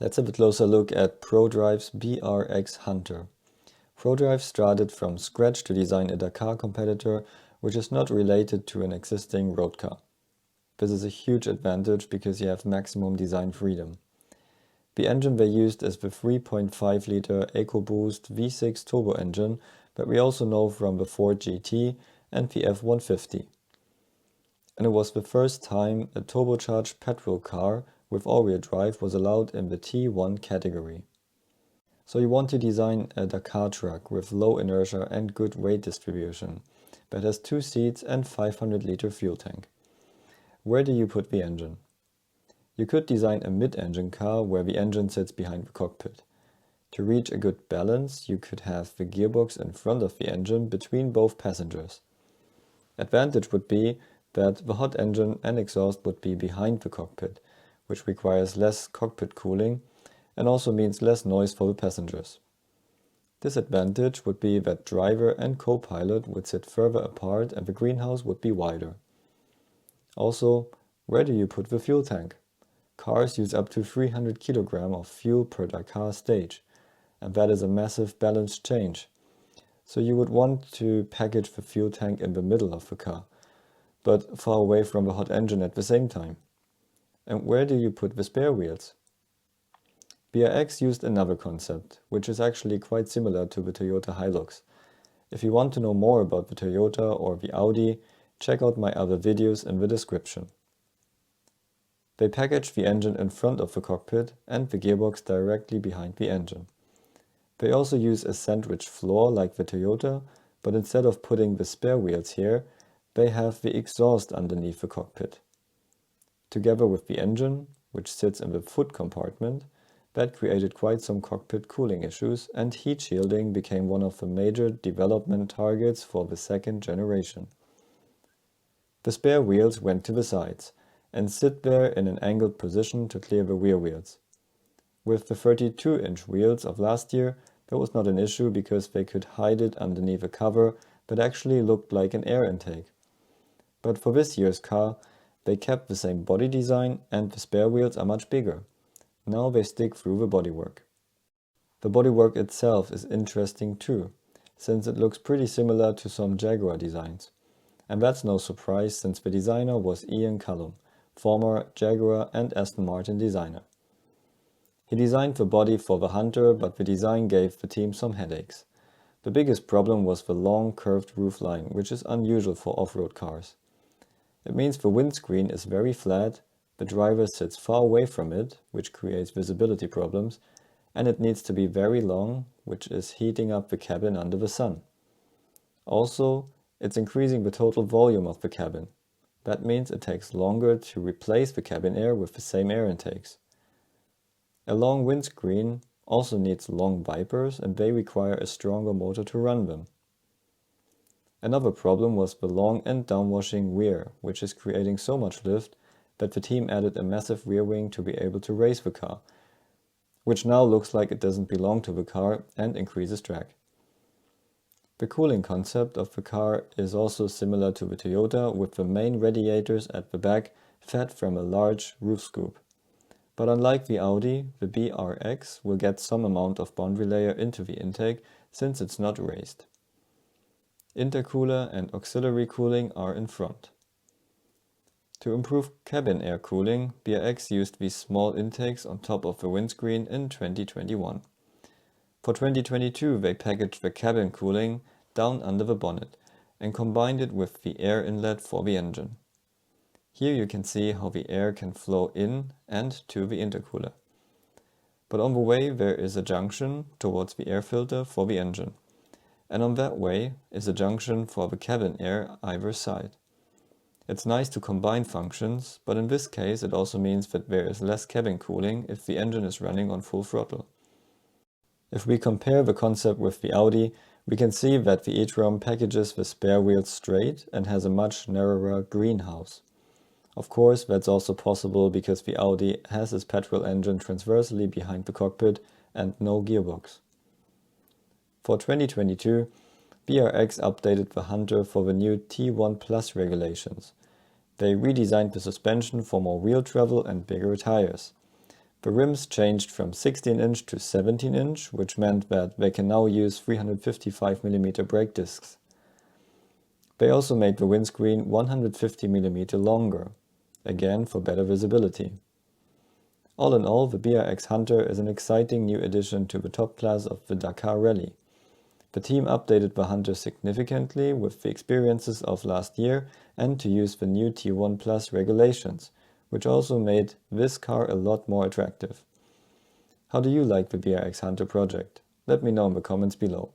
Let's have a closer look at ProDrive's BRX Hunter. ProDrive started from scratch to design a Dakar competitor which is not related to an existing road car. This is a huge advantage because you have maximum design freedom. The engine they used is the 3.5 liter EcoBoost V6 turbo engine that we also know from the Ford GT and the F-150. And it was the first time a turbocharged petrol car with all-wheel drive was allowed in the T1 category. So you want to design a Dakar truck with low inertia and good weight distribution that has 2 seats and 500 liter fuel tank. Where do you put the engine? You could design a mid-engine car where the engine sits behind the cockpit. To reach a good balance, you could have the gearbox in front of the engine between both passengers. Advantage would be that the hot engine and exhaust would be behind the cockpit, which requires less cockpit cooling and also means less noise for the passengers. Disadvantage would be that driver and co-pilot would sit further apart and the greenhouse would be wider. Also, where do you put the fuel tank? Cars use up to 300 kg of fuel per Dakar stage, and that is a massive balance change. So you would want to package the fuel tank in the middle of the car, but far away from the hot engine at the same time. And where do you put the spare wheels? BRX used another concept, which is actually quite similar to the Toyota Hilux. If you want to know more about the Toyota or the Audi, check out my other videos in the description. They package the engine in front of the cockpit and the gearbox directly behind the engine. They also use a sandwich floor like the Toyota, but instead of putting the spare wheels here, they have the exhaust underneath the cockpit. Together with the engine, which sits in the foot compartment, that created quite some cockpit cooling issues, and heat shielding became one of the major development targets for the second generation. The spare wheels went to the sides and sit there in an angled position to clear the rear wheels. With the 32-inch wheels of last year, that was not an issue because they could hide it underneath a cover that actually looked like an air intake. But for this year's car, they kept the same body design and the spare wheels are much bigger. Now they stick through the bodywork. The bodywork itself is interesting too, since it looks pretty similar to some Jaguar designs. And that's no surprise since the designer was Ian Callum, former Jaguar and Aston Martin designer. He designed the body for the Hunter, but the design gave the team some headaches. The biggest problem was the long curved roofline, which is unusual for off-road cars. It means the windscreen is very flat, the driver sits far away from it, which creates visibility problems, and it needs to be very long, which is heating up the cabin under the sun. Also, it's increasing the total volume of the cabin. That means it takes longer to replace the cabin air with the same air intakes. A long windscreen also needs long wipers and they require a stronger motor to run them. Another problem was the long and downwashing rear, which is creating so much lift that the team added a massive rear wing to be able to raise the car, which now looks like it doesn't belong to the car and increases drag. The cooling concept of the car is also similar to the Toyota, with the main radiators at the back fed from a large roof scoop. But unlike the Audi, the BRX will get some amount of boundary layer into the intake since it's not raised. Intercooler and auxiliary cooling are in front. To improve cabin air cooling, BRX used these small intakes on top of the windscreen in 2021. For 2022 they packaged the cabin cooling down under the bonnet and combined it with the air inlet for the engine. Here you can see how the air can flow in and to the intercooler. But on the way there is a junction towards the air filter for the engine, and on that way is a junction for the cabin air either side. It's nice to combine functions, but in this case it also means that there is less cabin cooling if the engine is running on full throttle. If we compare the concept with the Audi, we can see that the e-tron packages the spare wheels straight and has a much narrower greenhouse. Of course, that's also possible because the Audi has its petrol engine transversely behind the cockpit and no gearbox. For 2022, BRX updated the Hunter for the new T1 Plus regulations. They redesigned the suspension for more wheel travel and bigger tires. The rims changed from 16-inch to 17-inch, which meant that they can now use 355mm brake discs. They also made the windscreen 150mm longer, again for better visibility. All in all, the BRX Hunter is an exciting new addition to the top class of the Dakar Rally. The team updated the Hunter significantly with the experiences of last year and to use the new Tier 1 Plus regulations, which also made this car a lot more attractive. How do you like the BRX Hunter project? Let me know in the comments below.